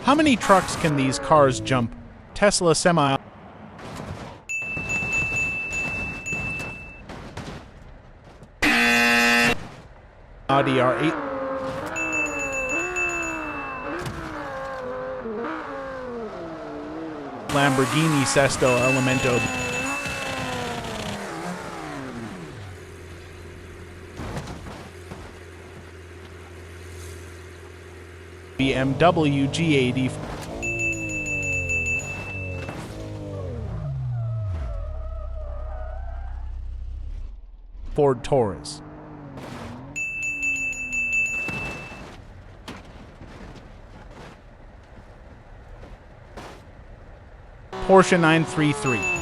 How many trucks can these cars jump? Tesla Semi. Audi R8. Lamborghini Sesto Elemento. BMW G80. Ford Taurus. Porsche 933.